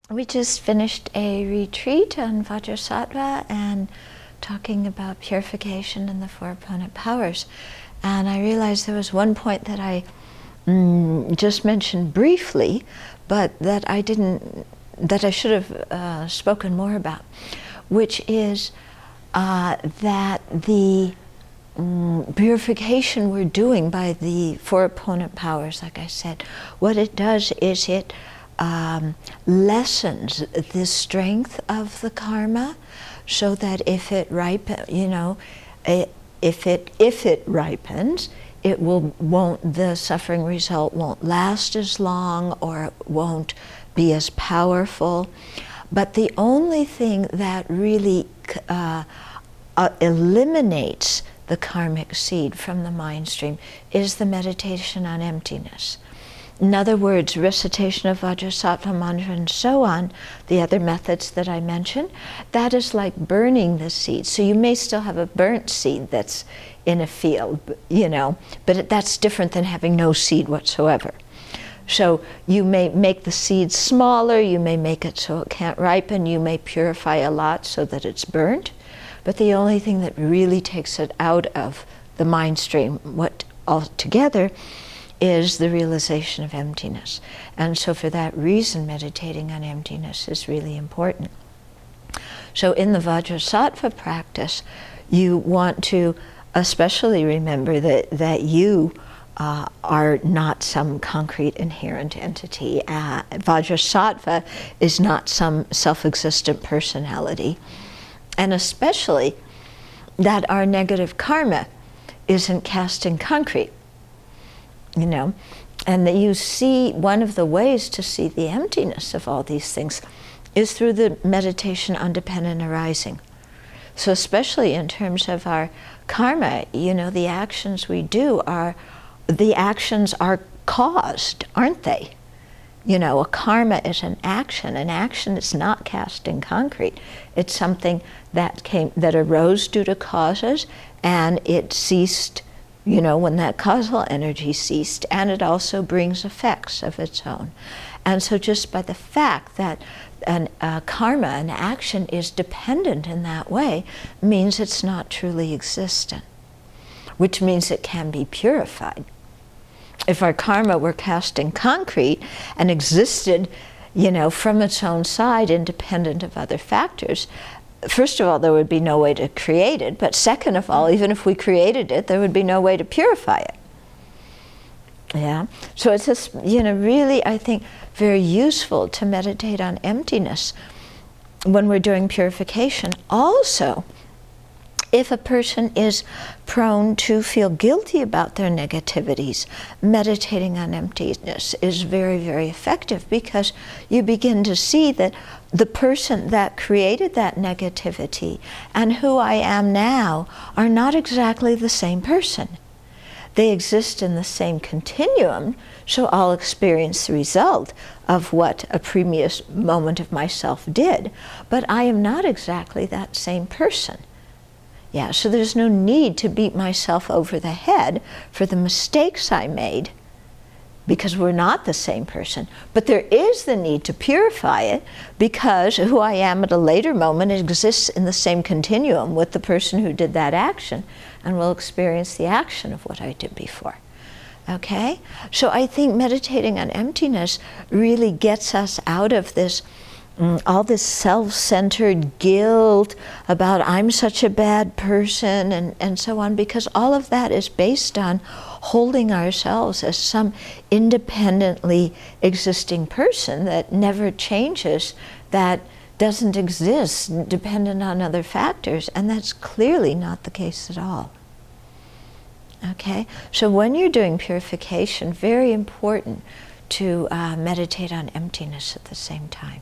We just finished a retreat on Vajrasattva and talking about purification and the four opponent powers. And I realized there was one point that I just mentioned briefly, but that I should have spoken more about, which is that the purification we're doing by the four opponent powers, like I said, what it does is it lessens the strength of the karma, so that if it ripens, the suffering result won't last as long, or it won't be as powerful. But the only thing that really eliminates the karmic seed from the mind stream is the meditation on emptiness. In other words, recitation of Vajrasattva mantra and so on, the other methods that I mentioned, that is like burning the seed. So you may still have a burnt seed that's in a field, but that's different than having no seed whatsoever. So you may make the seed smaller, you may make it so it can't ripen, you may purify a lot so that it's burnt, but the only thing that really takes it out of the mind stream altogether is the realization of emptiness. And so for that reason, meditating on emptiness is really important. So in the Vajrasattva practice, you want to especially remember that you are not some concrete inherent entity. Vajrasattva is not some self-existent personality. And especially that our negative karma isn't cast in concrete. And that you see, one of the ways to see the emptiness of all these things is through the meditation on dependent arising. So especially in terms of our karma, the actions we do are caused, aren't they? A karma is an action. An action is not cast in concrete. It's something that arose due to causes, and it ceased when that causal energy ceased, and it also brings effects of its own. And so just by the fact that karma, an action, is dependent in that way, means it's not truly existent, which means it can be purified. If our karma were cast in concrete and existed, from its own side, independent of other factors, first of all, there would be no way to create it, but second of all, even if we created it, there would be no way to purify it. Yeah? So it's just, really, I think, very useful to meditate on emptiness when we're doing purification. Also, if a person is prone to feel guilty about their negativities, meditating on emptiness is very, very effective, because you begin to see that the person that created that negativity and who I am now are not exactly the same person. They exist in the same continuum, so I'll experience the result of what a previous moment of myself did, but I am not exactly that same person. Yeah, so there's no need to beat myself over the head for the mistakes I made, because we're not the same person. But there is the need to purify it, because who I am at a later moment exists in the same continuum with the person who did that action, and will experience the action of what I did before. Okay? So I think meditating on emptiness really gets us out of this all this self-centered guilt about I'm such a bad person and so on, because all of that is based on holding ourselves as some independently existing person that never changes, that doesn't exist, dependent on other factors, and that's clearly not the case at all. Okay? So when you're doing purification, very important to meditate on emptiness at the same time.